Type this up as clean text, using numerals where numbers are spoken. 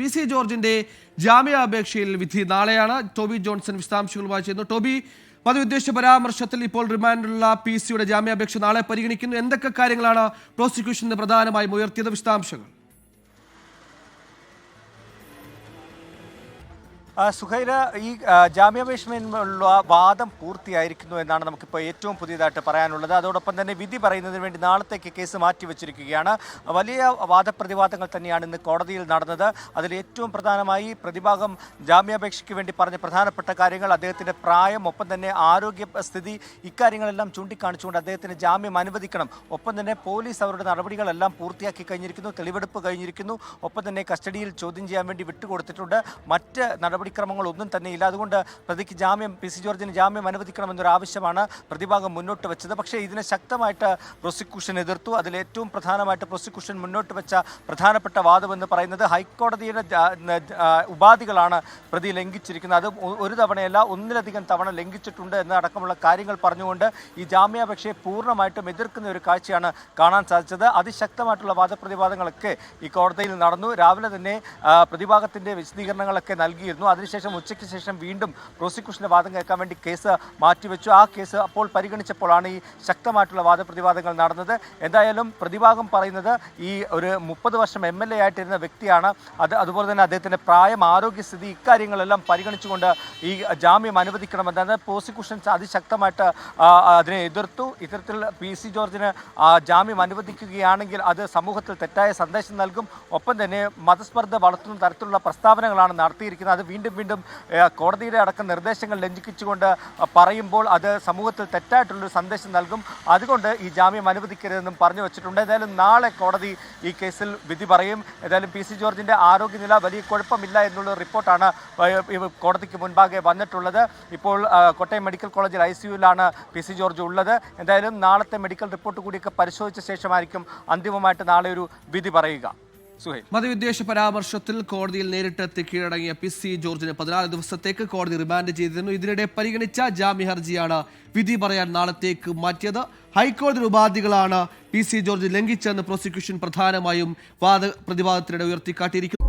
PC ജോർജിന്റെ ജാമ്യാപേക്ഷയിൽ വിധി നാളെയാണ്. ടോബി ജോൺസൺ വിശദാംശങ്ങളുമായി ചെയ്യുന്നു. ടോബി, പൊതുവിദ്വേഷ പരാമർശത്തിൽ ഇപ്പോൾ റിമാൻഡിലുള്ള PC-യുടെ ജാമ്യാപേക്ഷ നാളെ പരിഗണിക്കുന്നു. എന്തൊക്കെ കാര്യങ്ങളാണ് പ്രോസിക്യൂഷൻ പ്രധാനമായും ഉയർത്തിയത്? വിശദാംശങ്ങൾ. സുഹൈല, ഈ ജാമ്യാപേക്ഷയിലുള്ള വാദം പൂർത്തിയായിരിക്കുന്നു എന്നാണ് നമുക്കിപ്പോൾ ഏറ്റവും പുതിയതായിട്ട് പറയാനുള്ളത്. അതോടൊപ്പം തന്നെ വിധി പറയുന്നതിന് വേണ്ടി നാളത്തേക്ക് കേസ് മാറ്റിവെച്ചിരിക്കുകയാണ്. വലിയ വാദപ്രതിവാദങ്ങൾ തന്നെയാണ് ഇന്ന് കോടതിയിൽ നടന്നത്. അതിൽ ഏറ്റവും പ്രധാനമായി പ്രതിഭാഗം ജാമ്യാപേക്ഷയ്ക്ക് വേണ്ടി പറഞ്ഞ പ്രധാനപ്പെട്ട കാര്യങ്ങൾ അദ്ദേഹത്തിൻ്റെ പ്രായം, ഒപ്പം തന്നെ ആരോഗ്യസ്ഥിതി, ഇക്കാര്യങ്ങളെല്ലാം ചൂണ്ടിക്കാണിച്ചുകൊണ്ട് അദ്ദേഹത്തിന് ജാമ്യം അനുവദിക്കണം. ഒപ്പം തന്നെ പോലീസ് അവരുടെ നടപടികളെല്ലാം പൂർത്തിയാക്കി കഴിഞ്ഞിരിക്കുന്നു, തെളിവെടുപ്പ് കഴിഞ്ഞിരിക്കുന്നു. ഒപ്പം തന്നെ കസ്റ്റഡിയിൽ ചോദ്യം ചെയ്യാൻ വേണ്ടി വിട്ടുകൊടുത്തിട്ടുണ്ട്. മറ്റ് നടപടിക്രമങ്ങളൊന്നും തന്നെയില്ല. അതുകൊണ്ട് പ്രതിക്ക് PC ജോർജിന് ജാമ്യം അനുവദിക്കണമെന്നൊരു ആവശ്യമാണ് പ്രതിഭാഗം മുന്നോട്ട് വെച്ചത്. പക്ഷേ ഇതിനെ ശക്തമായിട്ട് പ്രോസിക്യൂഷൻ എതിർത്തു. അതിൽ ഏറ്റവും പ്രധാനമായിട്ട് പ്രോസിക്യൂഷൻ മുന്നോട്ട് വെച്ച പ്രധാനപ്പെട്ട വാദമെന്ന് പറയുന്നത് ഹൈക്കോടതിയുടെ ഉപാധികളാണ് പ്രതി ലംഘിച്ചിരിക്കുന്നത്. അത് ഒരു തവണയല്ല, ഒന്നിലധികം തവണ ലംഘിച്ചിട്ടുണ്ട് എന്നടക്കമുള്ള കാര്യങ്ങൾ പറഞ്ഞുകൊണ്ട് ഈ ജാമ്യാപേക്ഷയെ പൂർണ്ണമായിട്ടും എതിർക്കുന്ന ഒരു കാഴ്ചയാണ് കാണാൻ സാധിച്ചത്. അതിശക്തമായിട്ടുള്ള വാദപ്രതിവാദങ്ങളൊക്കെ ഈ കോടതിയിൽ നടന്നു. രാവിലെ തന്നെ പ്രതിഭാഗത്തിൻ്റെ വിശദീകരണങ്ങളൊക്കെ നൽകിയിരുന്നു. അതിനുശേഷം ഉച്ചയ്ക്ക് ശേഷം വീണ്ടും പ്രോസിക്യൂഷന്റെ വാദം കേൾക്കാൻ വേണ്ടി കേസ് മാറ്റിവെച്ചു. ആ കേസ് അപ്പോൾ പരിഗണിച്ചപ്പോഴാണ് ഈ ശക്തമായിട്ടുള്ള വാദപ്രതിവാദങ്ങൾ നടന്നത്. എന്തായാലും പ്രതിഭാഗം പറയുന്നത് ഈ ഒരു 30 വർഷം MLA ആയിട്ടിരുന്ന വ്യക്തിയാണ്. അതുപോലെ തന്നെ അദ്ദേഹത്തിൻ്റെ പ്രായം, ആരോഗ്യസ്ഥിതി, ഇക്കാര്യങ്ങളെല്ലാം പരിഗണിച്ചുകൊണ്ട് ഈ ജാമ്യം അനുവദിക്കണമെന്നാണ്. പ്രോസിക്യൂഷൻ അതിശക്തമായിട്ട് അതിനെ എതിർത്തു. ഇത്തരത്തിൽ PC ജോർജിന് ജാമ്യം അനുവദിക്കുകയാണെങ്കിൽ അത് സമൂഹത്തിൽ തെറ്റായ സന്ദേശം നൽകും. ഒപ്പം തന്നെ മതസ്പർദ്ധ വളർത്തുന്ന തരത്തിലുള്ള പ്രസ്താവനകളാണ് നടത്തിയിരിക്കുന്നത്. അത് വീണ്ടും കോടതിയുടെ അടക്കം നിർദ്ദേശങ്ങൾ ലംഘിച്ചുകൊണ്ട് പറയുമ്പോൾ അത് സമൂഹത്തിൽ തെറ്റായിട്ടുള്ളൊരു സന്ദേശം നൽകും. അതുകൊണ്ട് ഈ ജാമ്യം അനുവദിക്കരുതെന്നും പറഞ്ഞു വെച്ചിട്ടുണ്ട്. ഏതായാലും നാളെ കോടതി ഈ കേസിൽ വിധി പറയും. ഏതായാലും PC ജോർജിൻ്റെ ആരോഗ്യനില വലിയ കുഴപ്പമില്ല എന്നുള്ള റിപ്പോർട്ടാണ് കോടതിക്ക് മുൻപാകെ വന്നിട്ടുള്ളത്. ഇപ്പോൾ കോട്ടയം മെഡിക്കൽ കോളേജിൽ ICUവിലാണ് PC ജോർജ് ഉള്ളത്. എന്തായാലും നാളത്തെ മെഡിക്കൽ റിപ്പോർട്ട് കൂടിയൊക്കെ പരിശോധിച്ച ശേഷമായിരിക്കും അന്തിമമായിട്ട് നാളെ ഒരു വിധി പറയുക. മതവിദ്വേഷ പരാമർശത്തിൽ കോടതിയിൽ നേരിട്ടെത്തി കീഴടങ്ങിയ PC ജോർജിന് 14 ദിവസത്തേക്ക് കോടതി റിമാൻഡ് ചെയ്തിരുന്നു. ഇതിനിടെ പരിഗണിച്ച ജാമ്യ ഹർജിയാണ് വിധി പറയാൻ നാളത്തേക്ക് മാറ്റിയത്. ഹൈക്കോടതി ഉപാധികളാണ് PC ജോർജ് ലംഘിച്ചെന്ന് പ്രോസിക്യൂഷൻ പ്രധാനമായും പ്രതിവാദത്തിനിടെ ഉയർത്തിക്കാട്ടിയിരിക്കുന്നു.